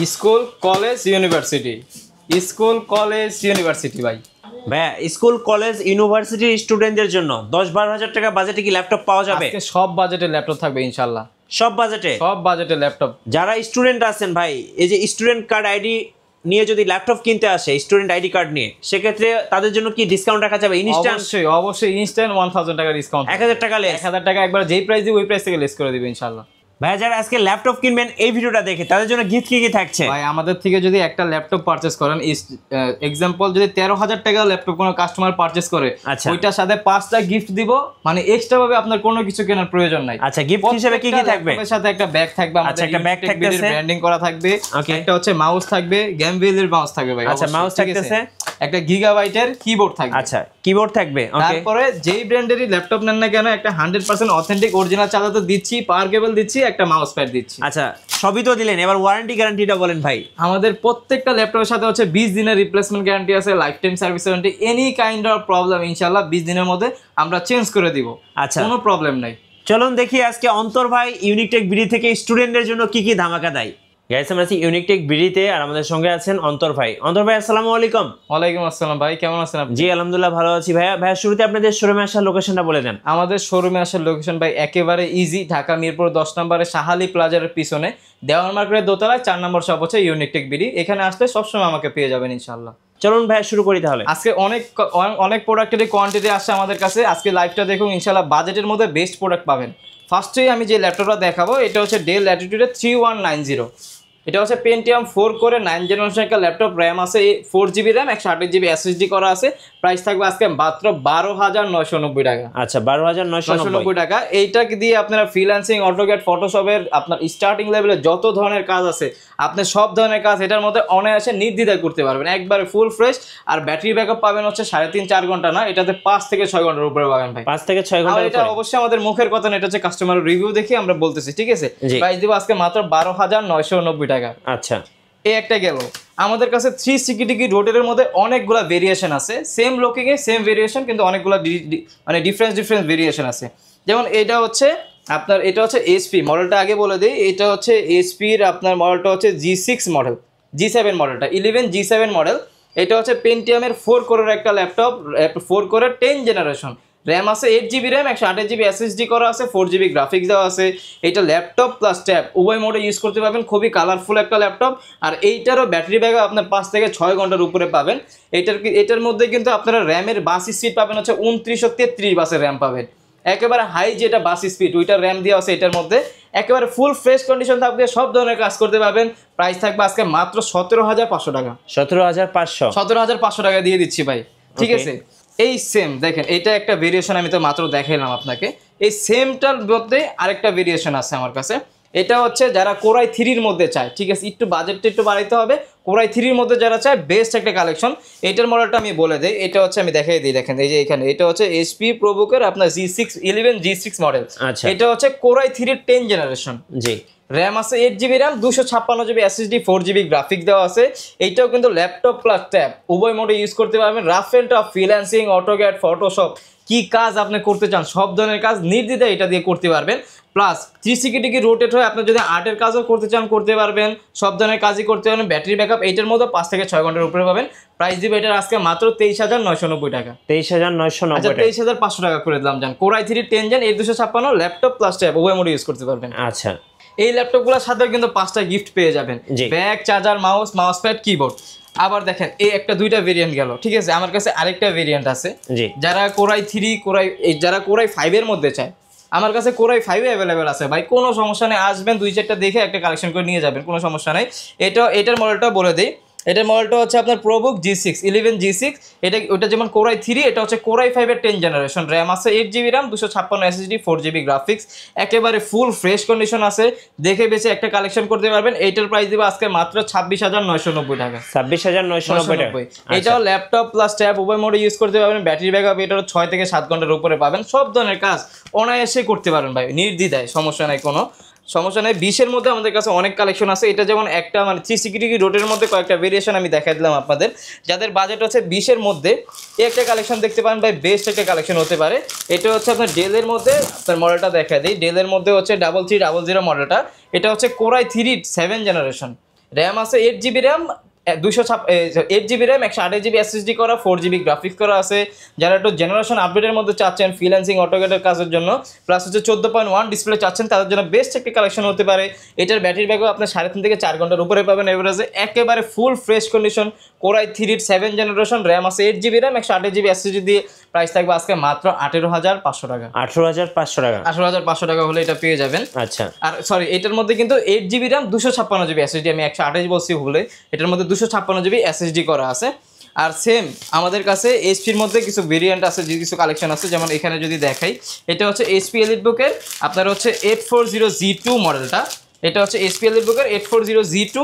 School college university, school college university ভাই। ভাইয়া school college ইউনিভার্সিটির স্টুডেন্টদের জন্য 10-12 হাজার টাকা বাজেটে কি ল্যাপটপ পাওয়া যাবে? আজকে সব বাজেটের ল্যাপটপ থাকবে ইনশাআল্লাহ। সব বাজেটে? সব বাজেটের ল্যাপটপ। যারা স্টুডেন্ট আছেন ভাই, এই যে স্টুডেন্ট কার্ড আইডি নিয়ে যদি ল্যাপটপ কিনতে আসে, স্টুডেন্ট আইডি কার্ড নিয়ে, সেক্ষেত্রে তাদের জন্য কি ডিসকাউন্ট রাখা যাবে? ইনস্ট্যান্ট? অবশ্যই ইনস্ট্যান্ট 1000 টাকা ডিসকাউন্ট। 1000 টাকা লেস? 1000 টাকা একবার যেই প্রাইস দিব ওই প্রাইস থেকে লেস করে দিবে ইনশাআল্লাহ। ভাইয়া যারা আজকে ল্যাপটপ কিনবেন এই ভিডিওটা দেখে, তাদের জন্য গিফট কি থাকছে? ভাই আমাদের থেকে যদি একটা ল্যাপটপ পারচেজ করেন, এক্সাম্পল যদি 13,000 টাকা ল্যাপটপ কোনো কাস্টমার পারচেজ করে, ওইটার সাথে 5টা গিফট দিব, মানে এক্সট্রা ভাবে আপনার কোনো কিছু কেনার প্রয়োজন নাই। আচ্ছা, গিফট হিসেবে কি কি থাকবে? এর সাথে একটা ব্যাগ থাকবে, আমাদের একটা ব্যাগ থাকতেছে, ব্র্যান্ডিং করা থাকবে, একটা হচ্ছে মাউস থাকবে, গেমভিলের মাউস থাকবে ভাই। আচ্ছা, মাউস থাকতেছে, একটা গিগাবাইটের কিবোর্ড থাকবে। আচ্ছা, কিবোর্ড থাকবে। তারপরে যেই ব্র্যান্ডেরই ল্যাপটপ নেন না কেন, একটা 100% অথেন্টিক অরিজিনাল চার্জার তো দিচ্ছি, পাওয়ার কেবল দিচ্ছি, একটা মাউস প্যাড দিচ্ছি। আচ্ছা, সবই তো দিলেন, এবার ওয়ারেন্টি গ্যারান্টিটা বলেন ভাই। আমাদের প্রত্যেকটা ল্যাপটপের সাথে হচ্ছে 20 দিনের রিপ্লেসমেন্ট গ্যারান্টি আছে, life time service warranty. Any kind of problem ইনশাআল্লাহ 20 দিনের মধ্যে আমরা চেঞ্জ করে দিব। আচ্ছা, কোনো প্রবলেম নাই। চলুন দেখি আজকে অন্তর ভাই ইউনিকটেক বিডি থেকে স্টুডেন্টদের জন্য কি কি ধামাকা দেয়। গাইস, আমরা আছি ইউনিকটেক বিডিতে, আর আমাদের সঙ্গে আছেন অন্তর ভাই। অন্তর ভাই আসসালামু আলাইকুম। ওয়ালাইকুম আসসালাম ভাই, কেমন আছেন আপনি? জি আলহামদুলিল্লাহ ভালো আছি ভাইয়া। ভাইয়া শুরুতে আপনাদের শোরুমে আসার লোকেশনটা বলে দেন। আমাদের শোরুমে আসার লোকেশন ভাই একেবারে ইজি, ঢাকা মিরপুর 10 নম্বরে শাহালি প্লাজার পিছনে দেওয়ান মার্কেটের দোতলায় 4 নম্বর শপ হচ্ছে ইউনিকটেক বিডি। এখানে আসলে সবসময় আমাকে পেয়ে যাবেন ইনশাআল্লাহ। চলুন ভাইয়া শুরু করি তাহলে। আজকে অনেক প্রোডাক্টেরই কোয়ান্টিটি আসছে আমাদের কাছে। আজকে লাইভটা দেখুন, ইনশাআল্লাহ বাজেটের মধ্যে বেস্ট প্রোডাক্ট পাবেন। ফার্স্টেই আমি যে ল্যাপটপটা দেখাবো, এটা হচ্ছে ডেল ল্যাটিটিউডের 3190। এটা হচ্ছে পেন্টিয়াম 4 করে 9 জেনারেশন একটা ল্যাপটপ, র্যাম আছে 4GB র্যাম, 128GB SSD করা আছে। প্রাইস থাকবে আজকে মাত্র 12,990 টাকা। আচ্ছা, 12,990 টাকা। এইটাকে দিয়ে আপনারা ফ্রিল্যান্সিং, অটোক্যাড, ফটোশপের আপনার স্টার্টিং লেভেলে যত ধরনের কাজ আছে, আপনি সব ধরনের কাজ এটার মধ্যে অনায়াসে নির্দ্বিধায় করতে পারবেন, একবারে ফুল ফ্রেশ। আর ব্যাটারি ব্যাকআপ পাবেন হচ্ছে 3.5-4 ঘন্টা না, এটাতে 5 থেকে 6 ঘন্টার উপরে পাবেন ভাই। 5 থেকে 6 ঘন্টা। এটা অবশ্যই আমাদের মুখের কথা না, এটা হচ্ছে কাস্টমার রিভিউ দেখে আমরা বলতেছি, ঠিক আছে? প্রাইস দিব আজকে মাত্র 12,990 টাকা। আচ্ছা, এই একটা গেল। আমাদের কাছে 360 ডিগ্রি রোটেটের মধ্যে অনেকগুলো ভেরিয়েশন আছে, সেম লুকিং এ সেম ভেরিয়েশন, কিন্তু অনেকগুলো মানে ডিফারেন্স ভেরিয়েশন আছে। যেমন এটা হচ্ছে আপনার, এটা হচ্ছে এসপি মডেলটা আগে বলে দিই, এটা হচ্ছে এসপির আপনার মডেলটা হচ্ছে G6 মডেল, G7 মডেলটা 11 G7 মডেল। এটা হচ্ছে পেন্টিয়ামের 4 কোরের একটা ল্যাপটপ, 4 কোরের 10 জেনারেশন, র্যাম আছে 8GB র্যাম, 128GB SSD করা আছে, 4GB গ্রাফিক্স দেওয়া আছে। এটা ল্যাপটপ প্লাস ট্যাব উভয় মোডে ইউজ করতে পারবেন, খুবই কালারফুল একটা ল্যাপটপ। আর এইটারও ব্যাটারি ব্যাকআপ আপনার 5 থেকে 6 ঘন্টার উপরে পাবেন। এটার মধ্যে কিন্তু আপনারা র্যামের বাস স্পিড পাবেন হচ্ছে 2933 বাসের র্যাম পাবেন, একেবারে হাই যেটা বাস স্পিড ওইটার র্যাম দেওয়া আছে এটার মধ্যে। একেবারে ফুল ফ্রেশ কন্ডিশন থাকবে, সব ধরনের কাজ করতে পারবেন। প্রাইস থাকবে আজকে মাত্র 17,500 টাকা। 17,500 টাকা দিয়ে দিচ্ছি ভাই, ঠিক আছে? এই সেম দেখেন, এটা একটা ভেরিয়েশন আমি তো মাত্র দেখাইলাম আপনাকে। এই সেমটার মধ্যে আরেকটা ভেরিয়েশন আছে আমার কাছে। এটা হচ্ছে যারা কোরাই 3-র মধ্যে চায়, ঠিক আছে, একটু বাজেটটা একটু বাড়াইতে হবে। কোরাই 3-র মধ্যে যারা চায়, বেস্ট একটা কালেকশন। এটার মডেলটা আমি বলে দিই, এটা হচ্ছে আমি দেখাই দিই, দেখেন এই যে এখানে, এটা হচ্ছে HP প্রোবুকের আপনার G11 G6 মডেল। এটা হচ্ছে কোরাই 3-র 10 জেনারেশন। জি, র্যাম আছে 8GB RAM, 256GB SSD, 4GB graphics দেওয়া আছে। এইটাও কিন্তু ল্যাপটপ প্লাস ট্যাব উভয় মোডে ইউজ করতে পারবেন। Rough and tough freelancing, AutoCAD, Photoshop কি কাজ আপনি করতে চান, সব ধরনের কাজ নির্দ্বিধায় এটা দিয়ে করতে পারবেন। প্লাস 360 ডিগ্রি রোটেট হয়, আপনি যদি আর্টের কাজও করতে চান করতে পারবেন, সব ধরনের কাজই করতে পারবেন। ব্যাটারি ব্যাকআপ এইটার মধ্যে 5 থেকে 6 ঘন্টার উপরে পাবেন। প্রাইস দিব এটার আজকে মাত্র 23,990 টাকা। 23,990 টাকা। 23,500 টাকা করে দিলাম। জান core i 3 10 gen 256 laptop plus tab উভয় মোডে ইউজ করতে পারবেন। আচ্ছা, এই ল্যাপটপগুলোর সাথে কিন্তু 5টা গিফট পেয়ে যাবেন, bag, charger, mouse pad, keyboard. আবার দেখেন এই একটা 2টা ভেরিয়েন্ট গেল, ঠিক আছে? আমার কাছে আরেকটা ভেরিয়েন্ট আছে, যারা কোরাই 3 যারা কোরাই 5 এর মধ্যে চায়, আমার কাছে কোরাই 5 অ্যাভেলেবেল আছে ভাই, কোনো সমস্যা নেই। আসবেন 2-4টা দেখে একটা কালেকশন করে নিয়ে যাবেন, কোনো সমস্যা নেই। এটার মডেলটা বলে দিই, এটার মডেলটা হচ্ছে আপনার প্রোবুক G6 11 G6। ওটা যেমন কোরাই 3, এটা হচ্ছে কোরাই 5-এর 10 জেনারেশন, র্যাম আছে 8GB RAM, 256 SSD, 4GB graphics, একেবারে ফুল ফ্রেশ কন্ডিশন আছে। দেখে বেছে একটা কালেকশন করতে পারবেন। এইটার প্রাইস দিব আজকে মাত্র 26,990 টাকা। 26,990 টাকা। এটাও ল্যাপটপ প্লাস ট্যাব উভয় মোডে ইউজ করতে পারবেন। ব্যাটারি ব্যাকআপ এটারও 6 থেকে 7 ঘন্টার উপরে পাবেন। সব ধরনের কাজ অনায়াসে করতে পারবেন ভাই, নির্দ্বিধায়, সমস্যা নাই, কোনো সমস্যা নেই। 20-এর মধ্যে আমাদের কাছে অনেক কালেকশন আছে। এটা যেমন একটা মানে 360 ডিগ্রি রোটের মধ্যে কয়েকটা ভেরিয়েশন আমি দেখাই দিলাম আপনাদের। যাদের বাজেট হচ্ছে 20-এর মধ্যে এই একটা কালেকশন দেখতে পারেন ভাই, বেস্ট একটা কালেকশন হতে পারে। এটা হচ্ছে আপনার ডেলের মধ্যে, আপনার মডেলটা দেখা দিই, ডেলের মধ্যে হচ্ছে 3300 মডেলটা। এটা হচ্ছে কোরাই 3 7 জেনারেশন, র্যাম আছে 8 GB RAM, 8 GB RAM, 128 GB SSD করা, 4 GB গ্রাফিক্স করা আছে। যারা একটু জেনারেশন আপডেটের মধ্যে চাচ্ছেন ফ্রিল্যান্সিং অটোক্যাডের কাজের জন্য, প্লাস হচ্ছে 14.1 ডিসপ্লে চাচ্ছেন, তাদের জন্য বেস্ট একটি কালেকশন হতে পারে। এটার ব্যাটারি ব্যাকআপ আপনার 3.5 থেকে 4 ঘন্টার উপরে পাবেন এভারেজে, একেবারে full fresh condition, core i 3 7 generation, RAM আছে 8 GB র্যাম, 128 GB SSD দিয়ে প্রাইস থাকবে আজকে মাত্র 18,500 টাকা। 18,500 টাকা, 18,500 টাকা হলে এটা পেয়ে যাবেন। আচ্ছা। আর সরি, এটার মধ্যে কিন্তু 8 GB র্যাম, 256 GB SSD, আমি 128 বলছি ভুলে, এটার মধ্যে 256 GB SSD করা আছে। আর সেম আমাদের কাছে এইচপির মধ্যে কিছু ভেরিয়েন্ট আছে, যে কিছু কালেকশন আছে, যেমন এখানে যদি দেখাই, এটা হচ্ছে এইচপি এলিটবুকের আপনার হচ্ছে 840G2 মডেলটা। এটা হচ্ছে এইচপি এলিটবুকের 840G2,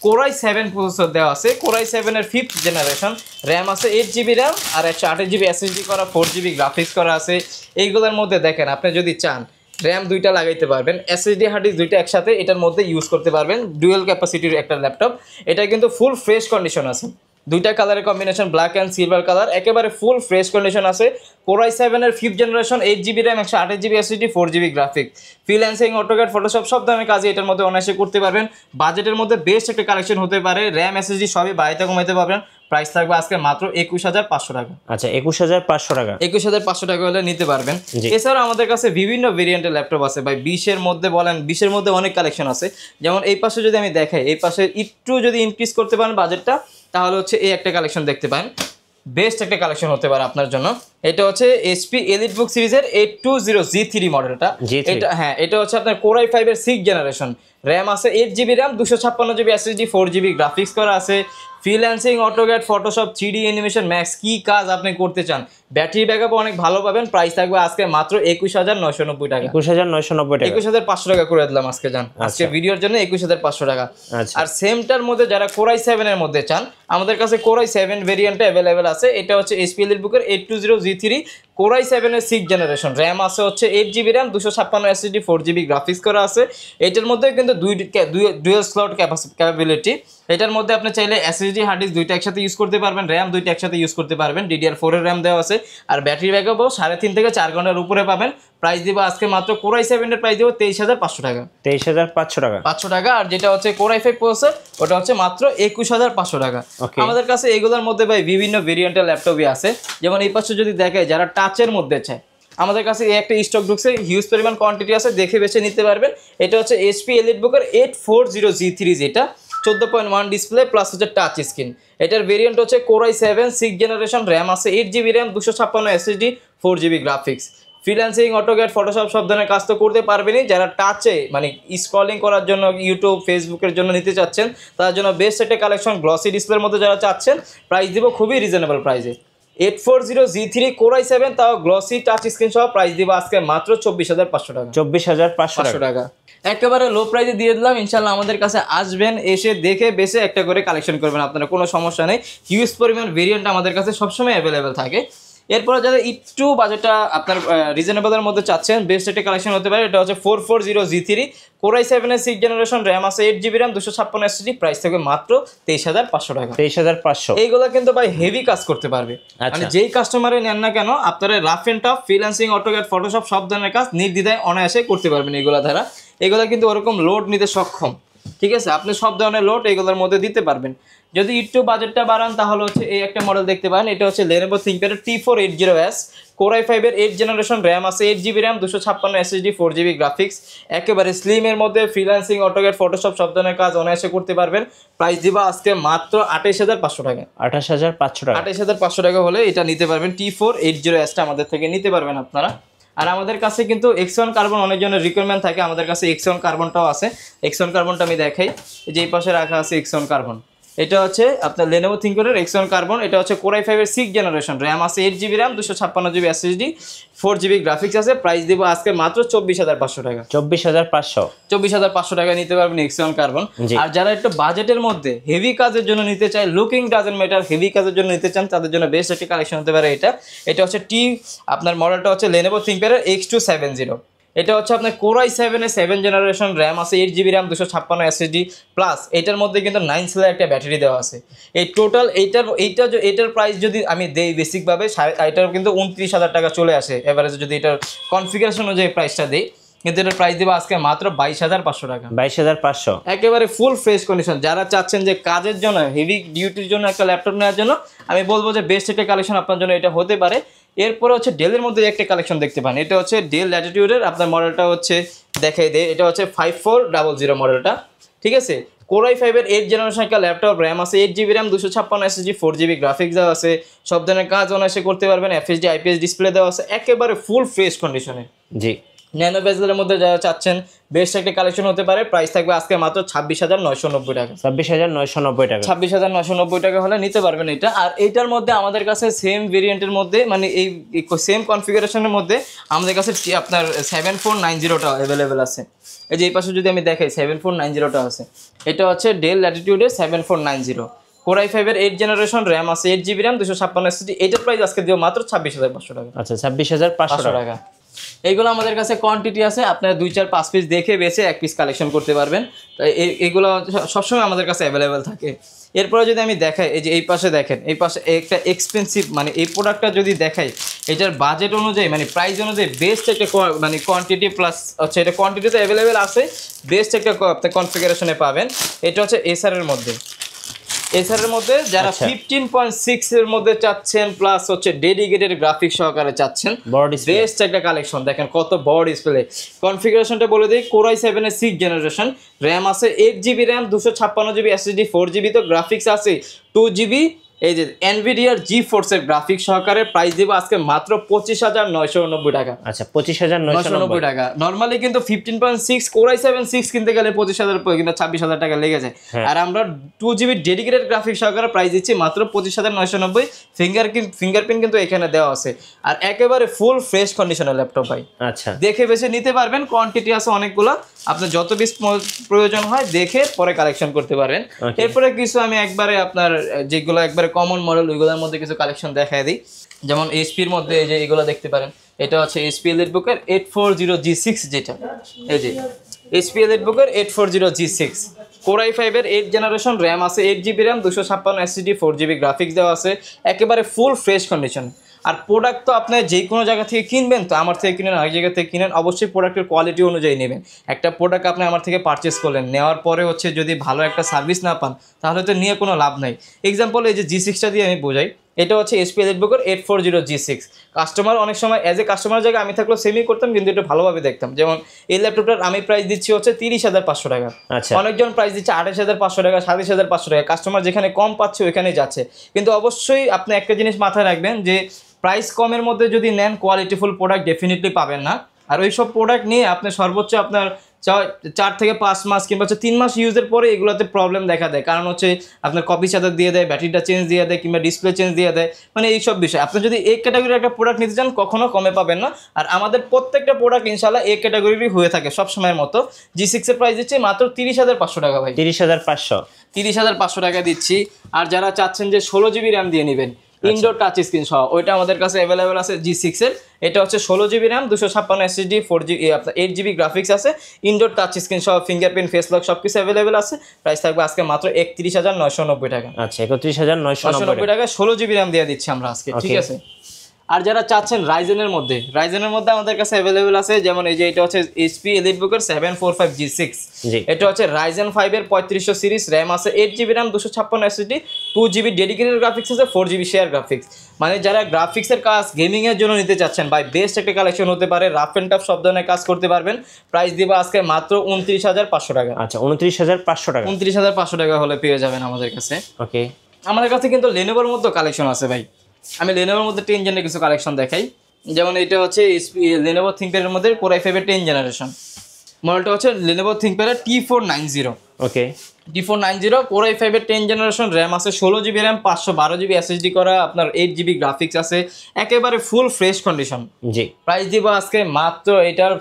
কোরাই 7 প্রসেসর দেওয়া আছে, কোরাই 7 এর 5th জেনারেশন, র্যাম আছে 8 GB র্যাম আর 128 GB SSD করা, 4 GB গ্রাফিক্স করা আছে। এইগুলোর মধ্যে দেখেন আপনি যদি চান র্যাম দুইটা লাগাইতে পারবেন, এসএসডি হার্ড ডিস্ক দুইটা একসাথে এটার মধ্যে ইউজ করতে পারবেন, ডুয়েল ক্যাপাসিটির একটা ল্যাপটপ। এটা কিন্তু ফুল ফ্রেশ কন্ডিশন আছে, দুইটা কালারের combination black and silver colour, একেবারে ফুল ফ্রেশ কন্ডিশন আছে। কোরাই 7 এর 5th generation, 8 GB RAM, 128 GB SSD, 4 GB graphic, freelancing AutoCAD Photoshop সব ধরনের কাজে এটার মধ্যে অনায়াসে করতে পারবেন। বাজেটের মধ্যে বেস্ট একটা কালেকশন হতে পারে, র্যাম এসএসডি সবই বাড়িতে কমাইতে পারবেন। প্রাইস থাকবে আজকে মাত্র 21,500 টাকা। আচ্ছা, 21,500 টাকা, 21,500 টাকা হলে নিতে পারবেন। এছাড়া আমাদের কাছে বিভিন্ন ভেরিয়েন্টের ল্যাপটপ আছে ভাই, 20-এর মধ্যে বলেন, 20-এর মধ্যে অনেক কালেকশন আছে। যেমন এই পাশে যদি আমি দেখাই, এই পাশে একটু যদি ইনক্রিজ করতে পারেন বাজেটটা, তাহলে হচ্ছে এই একটা কালেকশন দেখতে পারেন, বেস্ট একটা কালেকশন হতে পারে আপনার জন্য। এটা হচ্ছে এইচপি এলিটবুক সিরিজের 820G3 মডেলটা। এটা হ্যাঁ, এটা হচ্ছে আপনার কোরাই 5 এর 6th জেনারেশন, র্যাম আছে 8 GB RAM, 256 GB SSD, 4 GB graphics করা আছে। Freelancing AutoCAD Photoshop 3D animation max কি কাজ আপনি করতে চান, ব্যাটারি ব্যাকআপ অনেক ভালো পাবেন। প্রাইস থাকবে আজকে মাত্র 21,990 টাকা। 21,990 টাকা, 21,500 টাকা করে দিলাম আজকে। যান আজকে ভিডিওর জন্য 21,500 টাকা। আর সেমটার মধ্যে যারা কোরাই 7 এর মধ্যে চান, আমাদের কাছে কোরাই 7 ভেরিয়েন্টে অ্যাভেলেবেল আছে। এটা হচ্ছে এইচপি এলিটবুকের 820G3, কোরাই 7 এর 6th জেনারেশন, র্যাম আছে হচ্ছে 8 GB RAM, 256 SSD, 4 GB graphics করা আছে। এটার মধ্যে কিন্তু ডুয়াল স্লট ক্যাপাবিলিটি। এটার মধ্যে আপনি চাইলে এসএসডি হার্ড ডিস্ক দুইটা একসাথে ইউজ করতে পারবেন, র্যাম দুইটা একসাথে ইউজ করতে পারবেন, DDR4 এর র্যাম দেওয়া আছে। আর ব্যাটারি ব্যাকআপও 3.5 থেকে 4 ঘন্টার উপরে পাবেন। প্রাইস দিব আজকে মাত্র কোরাই 7 এর প্রাইস দিব 23,500 টাকা। 23,500 টাকা, 500 টাকা। আর যেটা হচ্ছে কোরাই 5 প্রসেসর, ওটা হচ্ছে মাত্র 21,500 টাকা। আমাদের কাছে এগুলোর মধ্যে ভাই বিভিন্ন ভেরিয়েন্টের ল্যাপটপই আছে। যেমন এই পাশে যদি দেখায়, যারা টাচের মধ্যে চায়, আমাদের কাছে এই একটা স্টক ঢুকছে, হিউজ পরিমাণ কোয়ান্টিটি আছে, দেখে বেছে নিতে পারবেন। এটা হচ্ছে এইচপি এলিটবুকের 840G3, যেটা 14.1 ডিসপ্লে প্লাস হচ্ছে টাচ স্ক্রিন। এটার ভেরিয়েন্ট হচ্ছে কোরাই 7 6th জেনারেশন, র্যাম আছে 8 GB RAM, 256 SSD, 4 GB graphics. Freelancing AutoCAD Photoshop সব ধরনের কাজ তো করতে পারবেনই। যারা টাচে মানে স্ক্রলিং করার জন্য ইউটিউব ফেসবুকের জন্য নিতে চাচ্ছেন, তার জন্য বেস্ট একটা কালেকশন। গ্লসি ডিসপ্লের মধ্যে যারা চাচ্ছেন, প্রাইস দিব খুবই রিজনেবল প্রাইসে। 840G3 কোরাই 7, তাও গ্লসি টাচ স্ক্রিন সহ প্রাইস দিব আজকে মাত্র 24,500 টাকা। 24,500 টাকা একেবারে লো প্রাইসে দিয়ে দিলাম। ইনশাল্লাহ আমাদের কাছে আসবেন, এসে দেখে বেছে একটা করে কালেকশন করবেন, আপনারা কোনো সমস্যা নেই। হিউজ পরিমাণ ভেরিয়েন্ট আমাদের কাছে সবসময় অ্যাভেলেবেল থাকে। এরপরে যাদের একটু বাজেটটা আপনার রিজনেবলের মধ্যে চাচ্ছেন, বেস্ট একটা কালেকশন হতে পারে। এটা হচ্ছে 440G3, কোরাই 7 এর 6th জেনারেশন, র্যাম আছে 8 GB র্যাম, 256 SSD, প্রাইস থাকবে মাত্র 23,500 টাকা। 23,500। এইগুলো কিন্তু ভাই হেভি কাজ করতে পারবে, মানে যেই কাস্টমারে নেন না কেন, আপনারা rough and tough freelancing AutoCAD Photoshop সব ধরনের কাজ নির্দ্বিধায় অনায়াসে করতে পারবেন এগুলা দ্বারা। এগুলা কিন্তু ওরকম লোড নিতে সক্ষম, ঠিক আছে? আপনি সব ধরনের লোড এগুলোর মধ্যে দিতে পারবেন। যদি একটু বাজেটটা বাড়ান, তাহলে হচ্ছে এই একটা মডেল দেখতে পারেন। এটা হচ্ছে Lenovo ThinkPad T480S, কোরাই 5 এর 8th জেনারেশন, র্যাম আছে 8 GB RAM, 256 SSD, 4 GB graphics, একেবারে স্লিমের মধ্যে ফ্রিল্যান্সিং অটোক্যাড ফটোশপ সব ধরনের কাজ অনায়াসে করতে পারবেন। প্রাইস দিবা আজকে মাত্র 28,500 টাকা। 28,500 টাকা, 28,500 টাকা হলে এটা নিতে পারবেন। T480S টা আমাদের থেকে নিতে পারবেন আপনারা। আর আমাদের কাছে কিন্তু X1 কার্বন অনেকজনের রিকোয়ারমেন্ট থাকে, আমাদের কাছে X1 কার্বনটাও আছে। X1 কার্বনটা আমি দেখাই, যে এই পাশে রাখা আছে X1 কার্বন। এটা হচ্ছে আপনার Lenovo ThinkPad X1 কার্বন। এটা হচ্ছে কোরাই 5 এর 6th জেনারেশন, র্যাম আছে 8 GB RAM, 256 GB SSD, 4 GB graphics আছে। প্রাইস দেবো আজকে মাত্র 24,500 টাকা। 24,500, 24,500 টাকা নিতে পারবেন X1 কার্বন। আর যারা একটু বাজেটের মধ্যে হেভি কাজের জন্য নিতে চায়, লুকিং ডাজন্ট ম্যাটার, হেভি কাজের জন্য নিতে চান, তাদের জন্য বেস্ট একটা কালেকশন হতে পারে এটা। এটা হচ্ছে আপনার মডেলটা হচ্ছে Lenovo ThinkPad X270। এটা হচ্ছে আপনার কোরাই 7 এর 7th জেনারেশন, র্যাম আছে 8 GB র্যাম, 256 SSD, প্লাস এটার মধ্যে কিন্তু 9 সেলের একটা ব্যাটারি দেওয়া আছে। এই টোটাল এইটার প্রাইস যদি আমি দেই বেসিকভাবে, এটার কিন্তু 29,000 টাকা চলে আসে এভারেজে, যদি এটার কনফিগারেশন অনুযায়ী প্রাইসটা দেই। কিন্তু এটার প্রাইস দেবো আজকে মাত্র 22,500 টাকা। 22,500 একেবারে ফুল ফ্রেশ কন্ডিশন। যারা চাচ্ছেন যে কাজের জন্য হেভি ডিউটির জন্য একটা ল্যাপটপ নেওয়ার জন্য, আমি বলবো যে বেস্ট একটা কালেকশন আপনার জন্য এটা হতে পারে। এরপরে হচ্ছে ডেলের মধ্যে একটা কালেকশন দেখতে পান, এটা হচ্ছে ডেল ল্যাটিটিউডের আপনার মডেলটা হচ্ছে দেখাই দেয়, এটা হচ্ছে 5400 মডেলটা, ঠিক আছে। Core i5-এর 8 জেনারেশন একটা ল্যাপটপ, র্যাম আছে 8GB RAM, 256 SSD, 4GB graphics দেওয়া আছে, সব ধরনের কাজ অনায়াসে করতে পারবেন, FHD IPS ডিসপ্লে দেওয়া আছে, একেবারে ফুল ফ্রেশ কন্ডিশনে। জি, ন্যানো বেজেলের মধ্যে যারা চাচ্ছেন বেস্ট একটা কালেকশন হতে পারে, প্রাইস থাকবে আজকে মাত্র 26,990 টাকা। 26,990 টাকা। 26,990 টাকা হলে নিতে পারবেন এটা। আর এইটার মধ্যে আমাদের কাছে সেম ভেরিয়েন্টের মধ্যে, মানে এই সেম কনফিগারেশনের মধ্যে আমাদের কাছে আপনার 7490টা অ্যাভেলেবেল আছে। এই যে এই পাশে যদি আমি দেখাই 7490টা আছে, এটা হচ্ছে ডেল ল্যাটিটিউডের 7490। Core i5-এর 8 জেনারেশন, র্যাম আছে 8GB র্যাম, 256 SSD, এটার প্রাইস আজকে দিও মাত্র 26,500 টাকা। আচ্ছা, 26,500 টাকা। এইগুলো আমাদের কাছে কোয়ান্টিটি আছে, আপনারা 2-4-5 পিস দেখে বেছে এক পিস কালেকশন করতে পারবেন। তাই এগুলো সবসময় আমাদের কাছে অ্যাভেলেবেল থাকে। এরপরে যদি আমি দেখাই, এই যে এই পাশে দেখেন, এই পাশে একটা এক্সপেন্সিভ, মানে এই প্রোডাক্টটা যদি দেখাই, এটার বাজেট অনুযায়ী মানে প্রাইস অনুযায়ী বেস্ট একটা মানে কোয়ান্টিটি প্লাস হচ্ছে এটা কোয়ান্টিটিতে অ্যাভেলেবেল আছে, বেস্ট একটা কনফিগারেশনে পাবেন। এটা হচ্ছে এসআরের মধ্যে, এসআরের মধ্যে যারা 15.6 এর মধ্যে চাচ্ছেন প্লাস হচ্ছে ডেডিকেটেড গ্রাফিক্স সহকারে চাচ্ছেন, বেস্ট একটা কালেকশন। দেখেন কত বড় ডিসপ্লে। কনফিগারেশনটা বলে দিই, Core i7-এর 6 জেনারেশন, র্যাম আছে 8GB RAM, 256GB SSD, 4GB, তো গ্রাফিক্স আছে 2GB। এই যে এনভিডিআর GeForce-এর গ্রাফিক্স সহকারে প্রাইস দেব আজকে মাত্র 25,990 টাকা। আচ্ছা, 25,990 টাকা। নরমালি কিন্তু 15.6 Core i7 6 কিনতে গেলে 25,000 কিংবা 26,000 টাকা লেগে যায়। আর আমরা 2GB ডেডিকেটেড গ্রাফিক্স সহকারে প্রাইস দিচ্ছি মাত্র 25,990। ফিঙ্গারপ্রিন্ট কিন্তু এখানে দেওয়া আছে। আর একেবারে ফুল ফ্রেশ কন্ডিশনের ল্যাপটপ ভাই। আচ্ছা, দেখে বেছে নিতে পারবেন, কোয়ান্টিটি আছে অনেকগুলো, আপনার যত পিস প্রয়োজন হয় দেখে পরে কালেকশন করতে পারবেন। এরপরে কিছু আমি একবারে আপনার যেগুলো একবারে কমন মডেল ওইগুলোর মধ্যে কিছু কালেকশন দেখাই দিই। যেমন এইচপির মধ্যে এই যে এগুলো দেখতে পারেন, এটা হচ্ছে এইচপি এলিটবুকের 840G6, যেটা এই যে এইচপি এলিটবুকের 840G6, Core i5-এর 8 জেনারেশন, র্যাম আছে 8GB RAM, 256 SSD, 4GB graphics দেওয়া আছে, একেবারে ফুল ফ্রেশ কন্ডিশন। আর প্রোডাক্ট তো আপনি যে কোনো জায়গা থেকে কিনবেন, তো আমার থেকে কিনেন, আরেক জায়গা থেকে কিনেন, অবশ্যই প্রোডাক্টের কোয়ালিটি অনুযায়ী নেবেন। একটা প্রোডাক্ট আপনি আমার থেকে পারচেস করলেন, নেওয়ার পরে হচ্ছে যদি ভালো একটা সার্ভিস না পান, তাহলে তো নিয়ে কোনো লাভ নাই। এক্সাম্পল এই যে G6টা দিয়ে আমি বোঝাই, এটা হচ্ছে এইচপি এলিটবুকের 840G6। কাস্টমার অনেক সময় অ্যাজ এ কাস্টমার জায়গায় আমি থাকলেও সেমই করতাম, কিন্তু এটা ভালোভাবে দেখতাম। যেমন এই ল্যাপটপটার আমি প্রাইস দিচ্ছি হচ্ছে 30,500 টাকা, অনেকজন প্রাইস দিচ্ছে 28,500 টাকা, 27,500 টাকা। কাস্টমার যেখানে কম পাচ্ছে ওইখানেই যাচ্ছে। কিন্তু অবশ্যই আপনি একটা জিনিস মাথায় রাখবেন যে প্রাইস কমের মধ্যে যদি নেন, কোয়ালিটিফুল প্রোডাক্ট ডেফিনেটলি পাবেন না। আর ওই সব প্রোডাক্ট নিয়ে আপনি সর্বোচ্চ আপনার 4 থেকে 5 মাস কিংবা 3 মাস ইউজের পরে এগুলোতে প্রবলেম দেখা দেয়। কারণ হচ্ছে আপনার কপি চার্জার দিয়ে দেয়, ব্যাটারিটা চেঞ্জ দিয়ে দেয়, কিংবা ডিসপ্লে চেঞ্জ দিয়ে দেয়, মানে এইসব বিষয়। আপনি যদি এই ক্যাটাগরির একটা প্রোডাক্ট নিতে চান, কখনো কমে পাবেন না। আর আমাদের প্রত্যেকটা প্রোডাক্ট ইনশাল্লাহ এই ক্যাটাগরিরই হয়ে থাকে সব সময়ের মতো। G6-এর প্রাইস দিচ্ছি মাত্র 30,500 টাকা ভাই। 30,500 টাকা দিচ্ছি। আর যারা চাচ্ছেন যে 16GB র্যাম দিয়ে নেবেন, ইনডোর টাচ স্ক্রিন সহ, ওইটা আমাদের কাছে অ্যাভেলেবেল আছে G6-এর। এটা হচ্ছে 16GB র্যাম, 256 SSD, 4GB আপনার 8GB গ্রাফিক্স আছে, ইনডোর টাচ স্ক্রিন সহ, ফিঙ্গারপ্রিন্ট, ফেস লক সব কিছু অ্যাভেলেবেল আছে। প্রাইস থাকবে আজকে মাত্র 31,990 টাকা। আচ্ছা, 31,990 টাকা 16GB র্যাম দিয়ে দিচ্ছি আমরা আজকে, ঠিক আছে। আর যারা চাচ্ছেন রাইজেনের মধ্যে আমাদের কাছে অ্যাভেলেবেল আছে। যেমন এই যে এটা হচ্ছে এইচপি এলিটবুকের 745G6, এটা হচ্ছে রাইজেন 5-এর 3500 সিরিজ, র্যাম আছে 8GB RAM, 256 SSD, 2GB dedicated graphics আছে, 4GB শেয়ার গ্রাফিক্স। মানে যারা গ্রাফিক্সের কাজ গেমিং এর জন্য নিতে চাচ্ছেন ভাই, বেস্ট একটা কালেকশন হতে পারে। রাফ এন্ড টাফ সব ধরনের কাজ করতে পারবেন। প্রাইস দিব আজকে মাত্র 29,500 টাকা। আচ্ছা, 29,500 টাকা। 29,500 টাকা হলে পেয়ে যাবেন আমাদের কাছে। ওকে, আমাদের কাছে কিন্তু লেনোভোর মধ্যে কালেকশন আছে ভাই। আমি লেনোভোর মধ্যে 10 জেনের কিছু কালেকশন দেখাই। যেমন এটা হচ্ছে লেনোভো থিংকপ্যাডের মধ্যে Core i5-এর 10 জেনারেশন, মডেলটা হচ্ছে লেনোভো থিংকপ্যাড T490। ওকে, T490 Core i5-এর 10 জেনারেশন, র্যাম আছে 16GB র্যাম, 512GB SSD করা, আপনার 8GB গ্রাফিক্স আছে, একেবারে ফুল ফ্রেশ কন্ডিশন। জি, প্রাইস দিব আজকে মাত্র এটার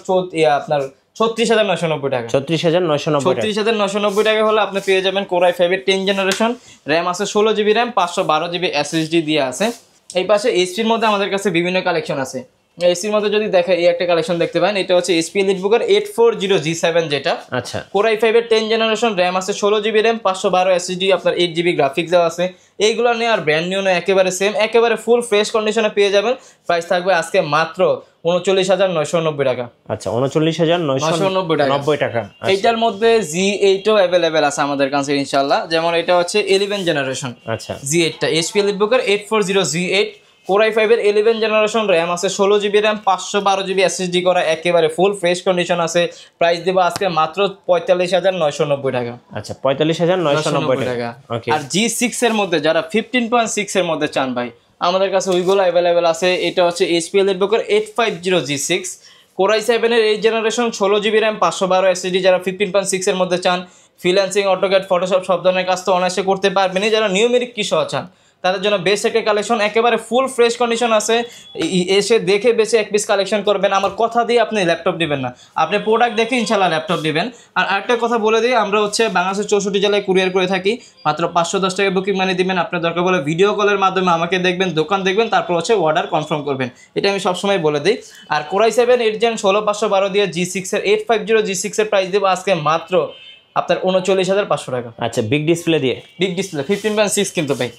আপনার 36,990 টাকা। 36,990 টাকা হলে আপনি পেয়ে যাবেন Core i5-এর 10 জেনারেশন, র্যাম আছে 16GB র্যাম, 512GB SSD দিয়ে আছে। এই পাশে এইচপির মধ্যে আমাদের কাছে বিভিন্ন কালেকশন আছে। এইচপির মধ্যে যদি দেখে এই একটা কালেকশন দেখতে পারেন, এটা হচ্ছে এইচপি এলিটবুকের 840G7, যেটা আচ্ছা Core i5-এর 10 জেনারেশন, র্যাম আছে 16GB র্যাম, 512 SSD, আপনার 8GB গ্রাফিক্স দেওয়া আছে। এইগুলো নিয়ে আর ব্র্যান্ড নিউ না, একেবারে সেম, একেবারে ফুল ফ্রেশ কন্ডিশনে পেয়ে যাবেন। প্রাইস থাকবে আজকে মাত্র 39,990 টাকা। আচ্ছা 39,990 টাকা। এইটার মধ্যে G8 ও অ্যাভেলেবেল আছে আমাদের কাছে ইনশাআল্লাহ। যেমন এটা হচ্ছে 11 জেনারেশন আচ্ছা G8 টা HP EliteBook-এর 840 G8 Core i5 এর 11 জেনারেশন RAM আছে, 16GB RAM, 512GB SSD করা, একেবারে ফুল ফ্রেশ কন্ডিশন আছে। প্রাইস দেব আজকে মাত্র 45,990 টাকা। আচ্ছা 45,990 টাকা। ওকে। আর G6 এর মধ্যে যারা 15.6 এর মধ্যে চান ভাই, আমাদের কাছে ওইগুলো অ্যাভেলেবেল আছে। এটা হচ্ছে HP EliteBook-এর 850 G6 Core i7 এর 8 জেনারেশন, 16GB RAM, 512 SSD, যারা 15.6 এর মধ্যে চান। ফ্রিল্যান্সিং, অটোক্যাড, ফটোশপ সব ধরনের কাজ তো অনায়াসে করতে পারবেন। যারা নিউমেরিক কি সহ চান তাদের জন্য বেস্ট একটা কালেকশন, একেবারে ফুল ফ্রেশ কন্ডিশন আছে। এসে দেখে বেছে এক পিস কালেকশন করবেন। আমার কথা দিয়ে আপনি ল্যাপটপ দিবেন না, আপনি প্রোডাক্ট দেখে ইনশাল্লাহ ল্যাপটপ দিবেন। আর আরেকটা কথা বলে দিই, আমরা হচ্ছে বাংলাদেশের 64 জেলায় কুরিয়ার করে থাকি। মাত্র 510 টাকা বুকিং মানি দিবেন। আপনার দরকার বলে ভিডিও কলের মাধ্যমে আমাকে দেখবেন, দোকান দেখবেন, তারপর হচ্ছে অর্ডার কনফার্ম করবেন। এটা আমি সবসময় বলে দিই। আর Core i7 8 Gen 16512 দিয়ে G6 এর 850 G6 এর প্রাইস দেবো আজকে মাত্র আপনার 39,500 টাকা। আচ্ছা বিগ ডিসপ্লে দিয়ে, বিগ ডিসপ্লে 15.6 কিন্তু ভাই।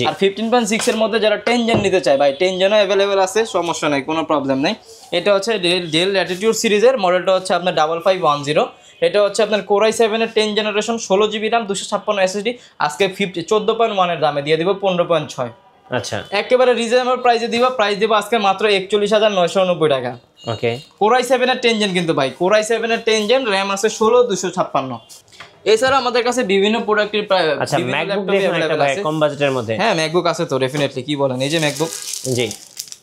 আর 15.6 এর মধ্যে যারা 10 জেন নিতে চায় ভাই, 10 জেনও অ্যাভেলেবেল আছে, সমস্যা নাই, কোনো প্রবলেম নেই। এটা হচ্ছে ডেল ল্যাটিটিউড সিরিজের মডেলটা হচ্ছে আপনার 5510। এটা হচ্ছে আপনার Core i7 এর 10 জেনারেশন, 16GB RAM, 256 SSD। আজকে 14.1 এর দামে দিয়ে দিব 15.6। আচ্ছা একেবারে রিজনেবল প্রাইসে দিব আজকে মাত্র 41,990 টাকা। ওকে। Core i7 এর 10 জেন কিন্তু ভাই, Core i7 এর 10 জেন, RAM আছে 16, 256। এছাড়া আমাদের কাছে বিভিন্ন প্রোডাক্টের প্রায় আচ্ছা ম্যাকবুক দেখুন একটা ভাই কম বাজেটের মধ্যে। হ্যাঁ ম্যাকবুক আছে তো ডেফিনেটলি, কি বলেন, এই যে ম্যাকবুক। জি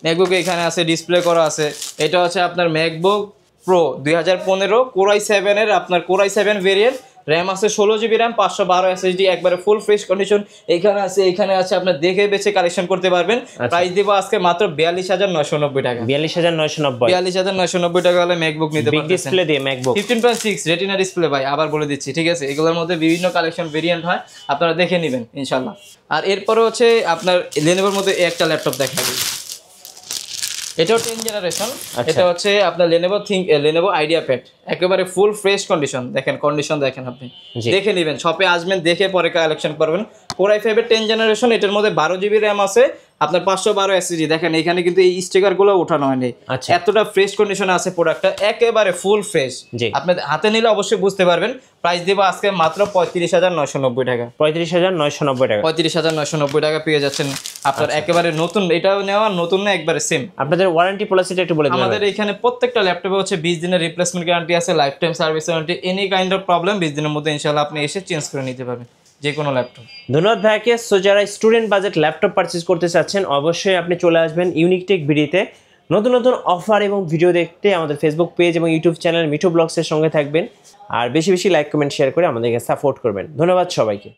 ম্যাকবুক এখানে আছে, ডিসপ্লে করা আছে। এটা হচ্ছে আপনার ম্যাকবুক প্রো 2015 Core i7 এর আপনার Core i7 ভেরিয়েন্ট, RAM আছে 16GB RAM, 512 SSD, একবারে ফুল ফ্রেশ কন্ডিশন। এখানে আছে আপনার দেখে বেছে কালেকশন করতে পারবেন। প্রাইস দিব আজকে মাত্র 42,990 টাকা। 42,990 টাকা হলে ম্যাকবুক নিতে পারবেন। বিগ ডিসপ্লে দিয়ে ম্যাকবুক 15.6 রেটিনা ডিসপ্লে ভাই, আবার বলে দিচ্ছি, ঠিক আছে। এগুলোর মধ্যে বিভিন্ন কালেকশন ভেরিয়েন্ট হয়, আপনারা দেখে নেবেন ইনশাআল্লাহ। আর এরপরে হচ্ছে আপনার Lenovoর মধ্যে একটা ল্যাপটপ দেখাবো। এটাও 10 জেনারেশন। এটা হচ্ছে আপনার Lenovo IdeaPad, একেবারে ফুল ফ্রেশ কন্ডিশন। কন্ডিশন দেখেন, আপনি দেখে নেবেন, শপে আসবেন, দেখে পরে কালেকশন করবেন। Core i5 এর 10 জেনারেশন, এটার মধ্যে 12GB RAM আছে, আপনার 512 SSD। দেখেন এখানে কিন্তু এই স্টিকার গুলো ওঠানো হয়নি, এতটা ফ্রেশ কন্ডিশনে আছে প্রোডাক্টটা, একেবারে ফুল ফ্রেশ। আপনি হাতে নিলে অবশ্যই বুঝতে পারবেন। প্রাইস দেব আজকে মাত্র 35,990 টাকা। 35,990 টাকা। 35,990 টাকা পেয়ে যাচ্ছেন আপনার একেবারে নতুন। এটাও নেওয়া নতুন না, একবারে সেম। আপনাদের ওয়ারেন্টি পলিসিটা একটু বলে দিন। আমাদের এখানে প্রত্যেকটা ল্যাপটপে হচ্ছে 20 দিনের রিপ্লেসমেন্ট গ্যারান্টি আছে, life time service warranty. Any kind of problem 20 দিনের মধ্যে ইনশাআল্লাহ আপনি এসে চেঞ্জ করে নিতে পারবেন যে কোনো ল্যাপটপ। ধন্যবাদ ভাইকে। সো যারা স্টুডেন্ট বাজেট ল্যাপটপ পারচেজ করতে চাচ্ছেন, অবশ্যই আপনি চলে আসবেন ইউনিক টেক ভিডিতে। নতুন নতুন অফার এবং ভিডিও দেখতে আমাদের ফেসবুক পেজ এবং ইউটিউব চ্যানেল মিঠু ব্লগসের সঙ্গে থাকবেন। আর বেশি বেশি লাইক কমেন্ট শেয়ার করে আমাদেরকে সাপোর্ট করবেন। ধন্যবাদ সবাইকে।